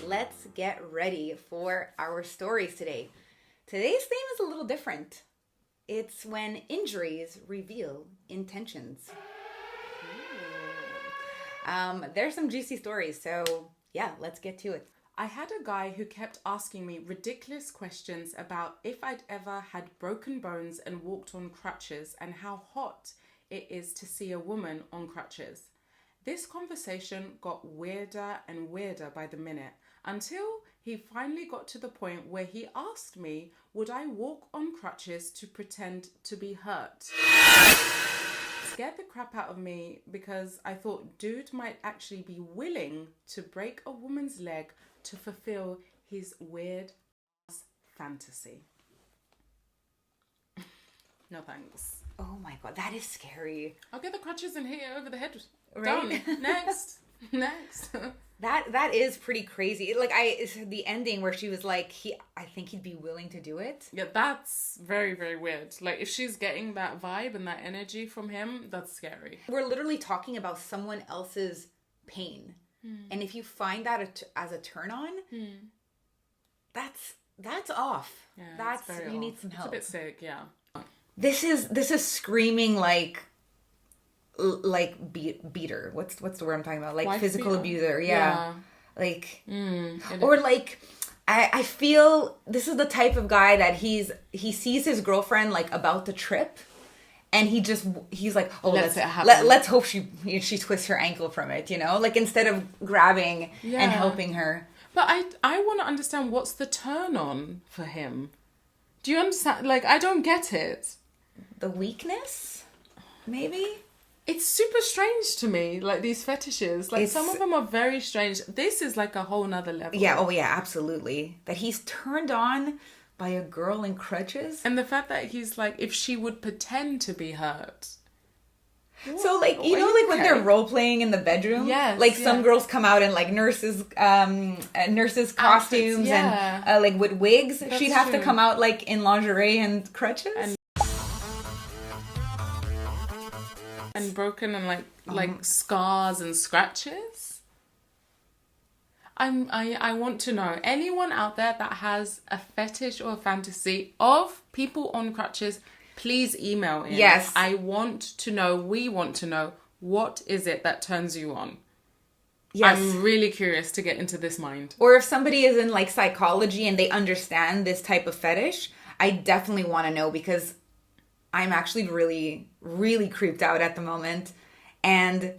let's get ready for our stories today. Today's theme is a little different. It's when injuries reveal intentions. There's some juicy stories, so yeah, let's get to it. I had a guy who kept asking me ridiculous questions about if I'd ever had broken bones and walked on crutches and how hot it is to see a woman on crutches. This conversation got weirder and weirder by the minute until he finally got to the point where he asked me, would I walk on crutches to pretend to be hurt? Scared the crap out of me because I thought dude might actually be willing to break a woman's leg to fulfill his weird ass fantasy. No thanks. Oh my god, that is scary. I'll get the crutches and hit it over the head. Right? Done. Next. That is pretty crazy. Like the ending where she was like, I think he'd be willing to do it. Yeah, that's very, very weird. Like if she's getting that vibe and that energy from him, that's scary. We're literally talking about someone else's pain. And if you find that as a turn on, that's off. Yeah, that's very you off. need some help. It's a bit sick, yeah. This is screaming like beater. What's the word I'm talking about? Like Wife physical beater. abuser. Yeah. Like Or like I feel this is the type of guy that he sees his girlfriend like about to trip. And he's like, oh, let's hope she twists her ankle from it, you know? Like, instead of grabbing and helping her. But I want to understand what's the turn on for him. Do you understand? Like, I don't get it. The weakness? Maybe? It's super strange to me, like, these fetishes. Like, some of them are very strange. This is, like, a whole nother level. Yeah, oh, yeah, absolutely. That he's turned on by a girl in crutches. And the fact that he's like, if she would pretend to be hurt. So, like, you know, like when they're role playing in the bedroom, like some girls come out in like nurses costumes and like with wigs. That's She'd have to come out like in lingerie and crutches and broken and like scars and scratches. I want to know, anyone out there that has a fetish or a fantasy of people on crutches, please email in. Yes. I want to know, we want to know, what is it that turns you on? Yes. I'm really curious to get into this mind. Or if somebody is in like psychology and they understand this type of fetish, I definitely want to know, because I'm actually really, really creeped out at the moment. And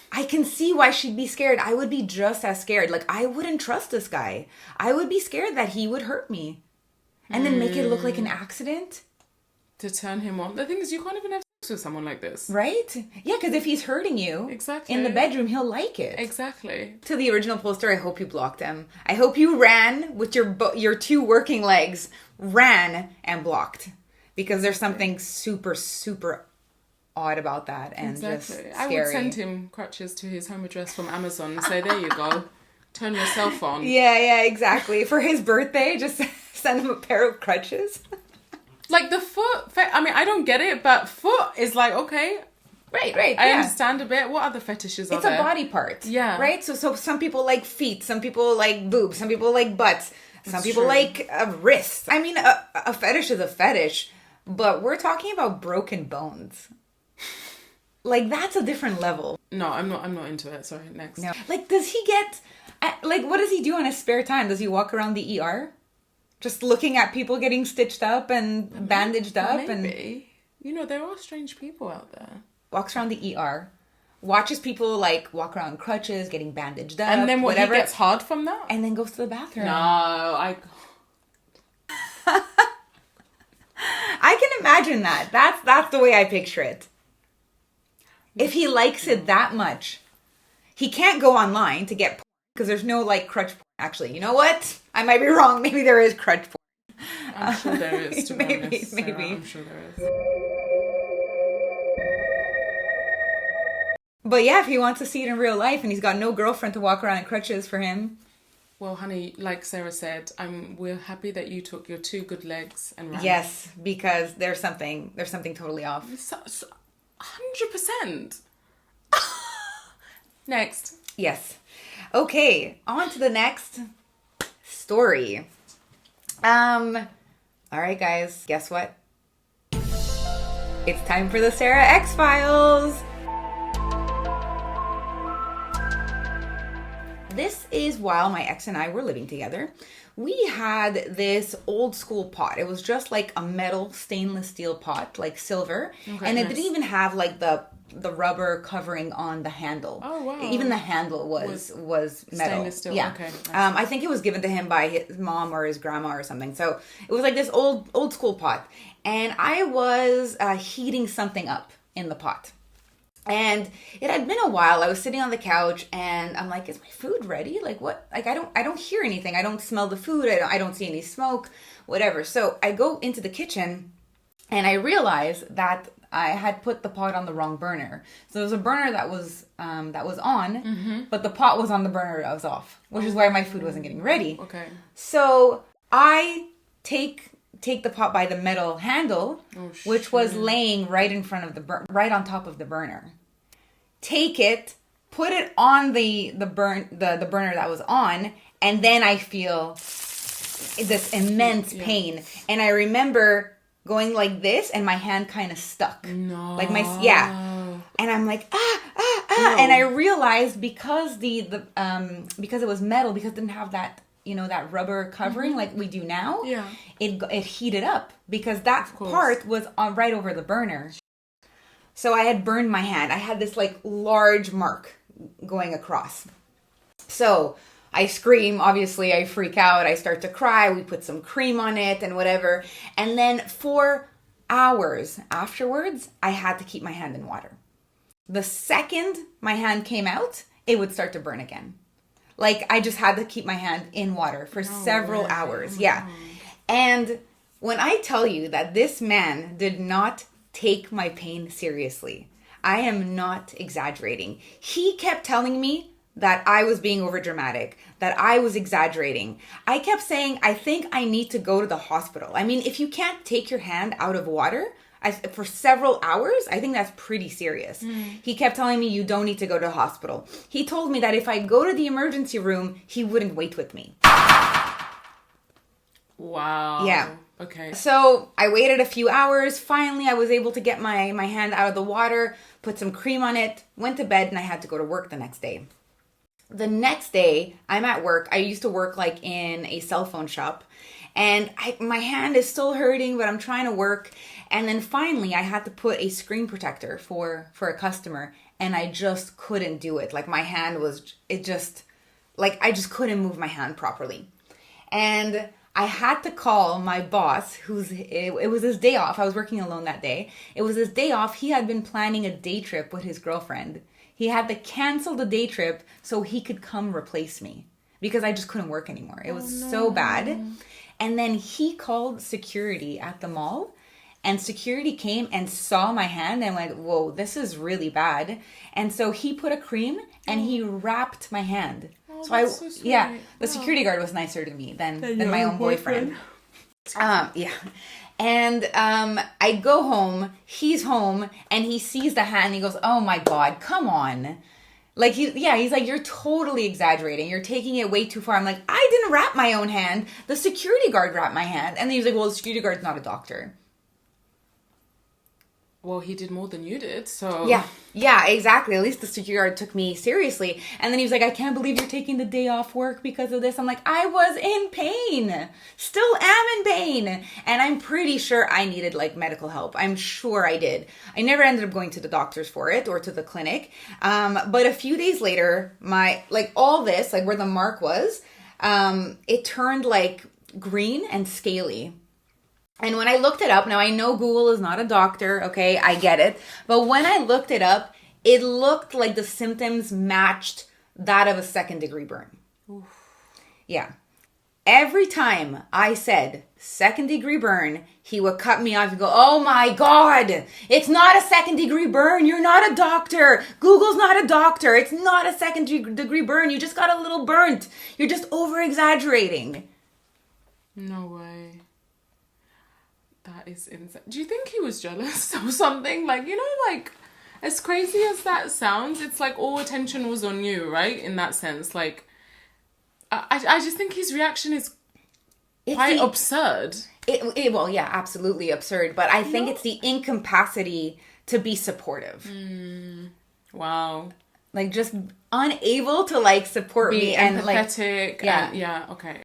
I can see why she'd be scared. I would be just as scared. Like, I wouldn't trust this guy. I would be scared that he would hurt me. And then make it look like an accident. To turn him on. The thing is, you can't even have sex with someone like this. Right? Yeah, because if he's hurting you exactly in the bedroom, he'll like it. Exactly. To the original poster, I hope you blocked him. I hope you ran with your two working legs, ran and blocked. Because there's something super, super odd about that and just scary. I would send him crutches to his home address from Amazon and say, there you go, turn yourself on. Yeah, exactly. For his birthday, just send him a pair of crutches. Like the foot, I mean, I don't get it, but foot is like, okay. Right. I understand a bit. What other fetishes are there? It's a body part. Yeah. Right? So some people like feet, some people like boobs, some people like butts, some people like wrists. I mean, a fetish is a fetish, but we're talking about broken bones. Like, that's a different level. No, I'm not into it. Sorry, next. No. Like, does he get... Like, what does he do on his spare time? Does he walk around the ER? Just looking at people getting stitched up and bandaged up? Maybe. You know, there are strange people out there. Walks around the ER. Watches people, like, walk around crutches, getting bandaged up, and then whatever. He gets hard from that? And then goes to the bathroom. No, I can imagine that. That's the way I picture it. If he likes it that much, he can't go online to get porn, because there's no, like, crutch porn. Actually, you know what? I might be wrong. Maybe there is crutch porn. I'm sure there is, to be honest. Maybe. Sarah, I'm sure there is. But yeah, if he wants to see it in real life and he's got no girlfriend to walk around in crutches for him. Well, honey, like Sarah said, we're happy that you took your two good legs and ran. Yes, because there's something totally off. 100%. Next. Yes. Okay, on to the next. story. All right, guys, guess what? It's time for the Sara X-Files. This is while my ex and I were living together. We had this old school pot. It was just like a metal stainless steel pot, like silver. Okay, and it didn't even have like the rubber covering on the handle. Oh, wow. Even the handle was metal. Stainless steel. Yeah. Okay. I think it was given to him by his mom or his grandma or something. So it was like this old school pot. And I was heating something up in the pot. And it had been a while. I was sitting on the couch and I'm like, is my food ready? Like what? Like I don't hear anything. I don't smell the food. I don't see any smoke, whatever. So I go into the kitchen and I realize that I had put the pot on the wrong burner. So there was a burner that was on, but the pot was on the burner that was off, which is why my food wasn't getting ready. Okay. So I take the pot by the metal handle, which was laying right in front of right on top of the burner. Take it, put it on the burner that was on, and then I feel this immense pain. And I remember going like this, and my hand kind of stuck. No. Like and I'm like no. And I realized because because it was metal, because it didn't have that, that rubber covering like we do now, it heated up because that part was right over the burner. So I had burned my hand. I had this like large mark going across. So I scream, obviously I freak out, I start to cry, we put some cream on it and whatever. And then for hours afterwards, I had to keep my hand in water. The second my hand came out, it would start to burn again. Like, I just had to keep my hand in water for several hours. Yeah. And when I tell you that this man did not take my pain seriously, I am not exaggerating. He kept telling me that I was being overdramatic, that I was exaggerating. I kept saying, I think I need to go to the hospital. I mean, if you can't take your hand out of water for several hours, I think that's pretty serious. He kept telling me, you don't need to go to the hospital. He told me that if I go to the emergency room, he wouldn't wait with me. Wow. Yeah. Okay. So I waited a few hours. Finally, I was able to get my hand out of the water, put some cream on it, went to bed, and I had to go to work the next day. The next day, I'm at work. I used to work like in a cell phone shop. And my hand is still hurting, but I'm trying to work. And then finally, I had to put a screen protector for a customer. And I just couldn't do it. Like my hand was, I just couldn't move my hand properly. And I had to call my boss, it was his day off. I was working alone that day. It was his day off. He had been planning a day trip with his girlfriend. He had to cancel the day trip so he could come replace me because I just couldn't work anymore. It was so bad. And then he called security at the mall, and security came and saw my hand and went, whoa, this is really bad. And so he put a cream and he wrapped my hand. So the security guard was nicer to me than my own boyfriend. Yeah. And I go home, he's home, and he sees the hand and he goes, oh my God, come on. Like, he's like, you're totally exaggerating. You're taking it way too far. I'm like, I didn't wrap my own hand. The security guard wrapped my hand. And then he was like, well, the security guard's not a doctor. Well, he did more than you did, so... Yeah, exactly. At least the security guard took me seriously. And then he was like, I can't believe you're taking the day off work because of this. I'm like, I was in pain. Still am in pain. And I'm pretty sure I needed, like, medical help. I'm sure I did. I never ended up going to the doctors for it or to the clinic. But a few days later, all this, like, where the mark was, it turned, like, green and scaly. And when I looked it up, now I know Google is not a doctor, okay, I get it. But when I looked it up, it looked like the symptoms matched that of a second-degree burn. Oof. Yeah. Every time I said second-degree burn, he would cut me off and go, oh my God, it's not a second-degree burn. You're not a doctor. Google's not a doctor. It's not a second-degree burn. You just got a little burnt. You're just over-exaggerating. No way. That is insane. Do you think he was jealous or something? Like, like, as crazy as that sounds, it's like all attention was on you, right? In that sense. Like, I just think his reaction is quite absurd. Well, yeah, absolutely absurd. But I think it's the incapacity to be supportive. Wow. Like, just unable to, like, support Be me and, like, empathetic. Yeah, okay.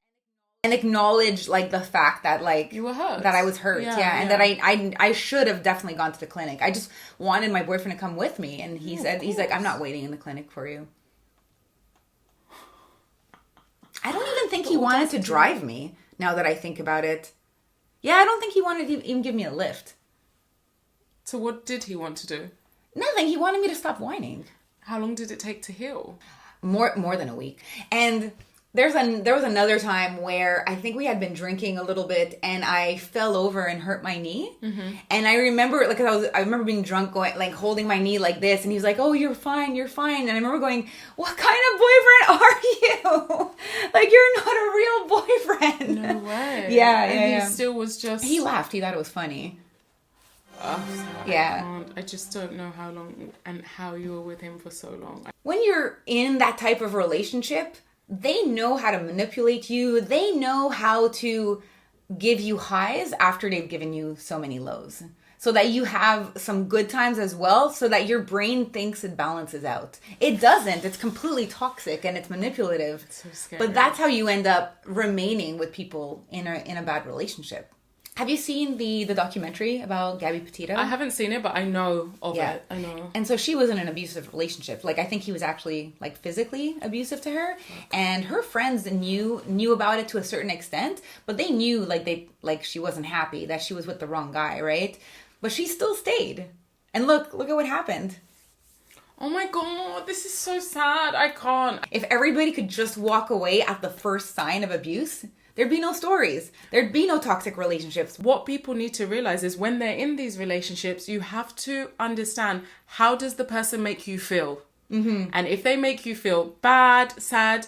and acknowledge, like, the fact that, like, You were hurt. that I was hurt. Yeah. And that I should have definitely gone to the clinic. I just wanted my boyfriend to come with me. And he's like, I'm not waiting in the clinic for you. I don't even think he wanted to drive me, now that I think about it. Yeah, I don't think he wanted to even give me a lift. So what did he want to do? Nothing. He wanted me to stop whining. How long did it take to heal? More than a week. And there was another time where I think we had been drinking a little bit, and I fell over and hurt my knee. Mm-hmm. And I remember, like, I remember being drunk, going, like, holding my knee like this, and he was like, "Oh, you're fine, you're fine." And I remember going, "What kind of boyfriend are you? Like, you're not a real boyfriend." No way. Yeah. He still was just. He laughed. He thought it was funny. Yeah. I just don't know how long and how you were with him for so long. When you're in that type of relationship, they know how to manipulate you. They know how to give you highs after they've given you so many lows. So that you have some good times as well, so that your brain thinks it balances out. It doesn't. It's completely toxic and it's manipulative. It's so scary. But that's how you end up remaining with people in a bad relationship. Have you seen the documentary about Gabby Petito? I haven't seen it, but I know of it. I know. And so she was in an abusive relationship. Like, I think he was actually, like, physically abusive to her. And her friends knew about it to a certain extent, but they knew, like, she wasn't happy, that she was with the wrong guy, right? But she still stayed. And look at what happened. Oh my God, this is so sad. I can't. If everybody could just walk away at the first sign of abuse, there'd be no stories. There'd be no toxic relationships. What people need to realize is when they're in these relationships, you have to understand, how does the person make you feel? Mm-hmm. And if they make you feel bad, sad,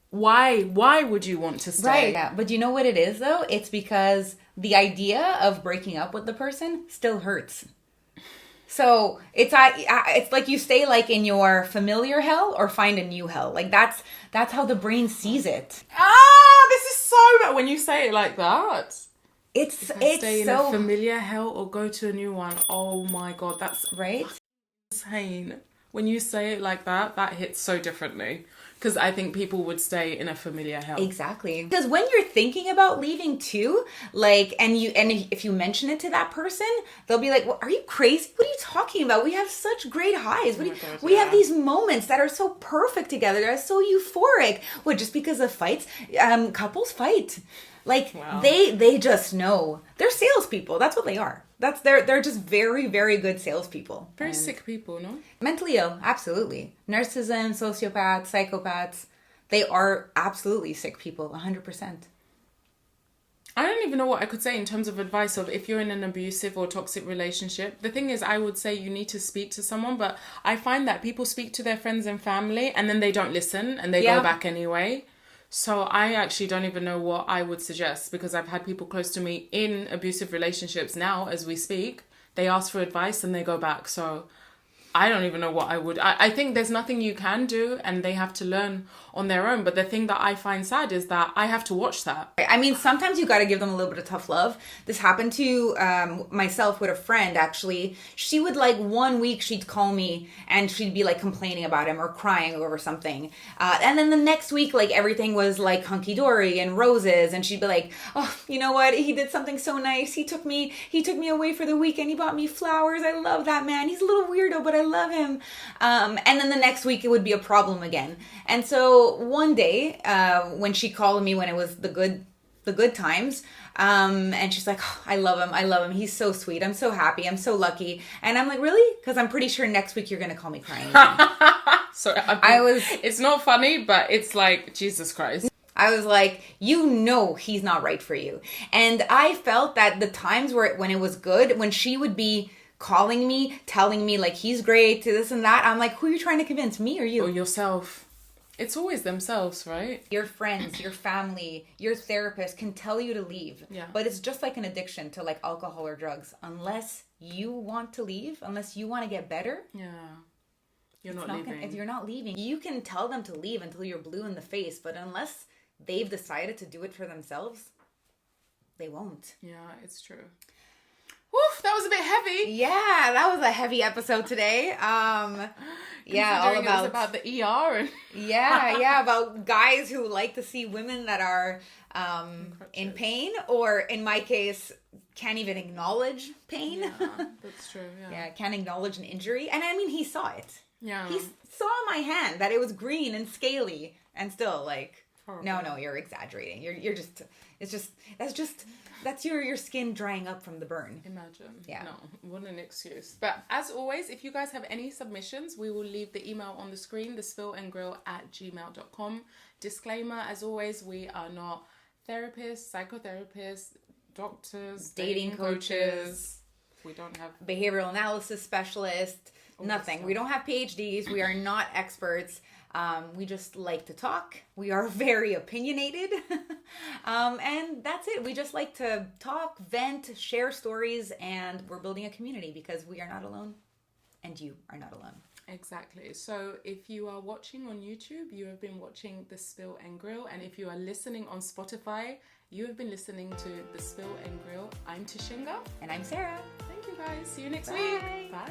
why would you want to stay? Right. Yeah. But you know what it is, though? It's because the idea of breaking up with the person still hurts. So it's like you stay, like, in your familiar hell or find a new hell. Like, that's how the brain sees it. This is so bad when you say it like that. It's Stay in so a familiar hell or go to a new one. Oh my God, that's right. Insane. When you say it like that, that hits so differently. Because I think people would stay in a familiar hell. Exactly. Because when you're thinking about leaving too, like, and if you mention it to that person, they'll be like, "Well, are you crazy? What are you talking about? We have such great highs. We have these moments that are so perfect together. They're so euphoric." Well, just because of fights, couples fight. Like, wow. They just know. They're salespeople. That's what they are. They're just very, very good salespeople. Very sick people, no? Mentally ill, absolutely. Narcissism, sociopaths, psychopaths, they are absolutely sick people, 100%. I don't even know what I could say in terms of advice of if you're in an abusive or toxic relationship. The thing is, I would say you need to speak to someone, but I find that people speak to their friends and family and then they don't listen and they go back anyway. So I actually don't even know what I would suggest, because I've had people close to me in abusive relationships now as we speak. They ask for advice and they go back. So I don't even know what I would. I think there's nothing you can do and they have to learn on their own. But the thing that I find sad is that I have to watch that. I mean, sometimes you got to give them a little bit of tough love. This happened to myself with a friend, actually. She would, like, 1 week she'd call me and she'd be, like, complaining about him or crying over something. And then the next week, like, everything was, like, hunky-dory and roses. And she'd be like, "Oh, you know what? He did something so nice. He took me away for the weekend. He bought me flowers. I love that man. He's a little weirdo, but I love him." And then the next week it would be a problem again. And so one day, when she called me when it was the good times, and she's like, "Oh, I love him. He's so sweet. I'm so happy. I'm so lucky." And I'm like, "Really?" Because I'm pretty sure next week you're going to call me crying again. So it's not funny, but it's like, Jesus Christ. I was like, you know he's not right for you. And I felt that the times when it was good, when she would be calling me, telling me, like, he's great, this and that, I'm like, who are you trying to convince, me or you? Or yourself. It's always themselves, right? Your friends, your family, your therapist can tell you to leave. Yeah. But it's just like an addiction to, like, alcohol or drugs. Unless you want to leave, unless you want to get better. Yeah. You're not leaving. You're not leaving. You can tell them to leave until you're blue in the face, but unless they've decided to do it for themselves, they won't. Yeah, it's true. Woof, that was a bit heavy. Yeah, that was a heavy episode today. Yeah, all It was about the ER and yeah, about guys who like to see women that are in pain, or in my case, can't even acknowledge pain. Yeah, that's true. Yeah, can't acknowledge an injury. And I mean, he saw it. Yeah. He saw my hand that it was green and scaly, and still like, horrible. No, you're exaggerating. You're just, that's your skin drying up from the burn. Imagine. Yeah. No, what an excuse. But as always, if you guys have any submissions, we will leave the email on the screen, thespillandgrill@gmail.com. Disclaimer, as always, we are not therapists, psychotherapists, doctors, dating coaches. We don't have behavioral analysis specialists, nothing. We don't have PhDs. We are not experts. We just like to talk. We are very opinionated. And that's it. We just like to talk, vent, share stories, and we're building a community because we are not alone and you are not alone. Exactly. So if you are watching on YouTube, you have been watching The Spill and Grill. And if you are listening on Spotify, you have been listening to The Spill and Grill. I'm Tashinga. And I'm Sarah. Thank you guys. See you next Bye. week. Bye.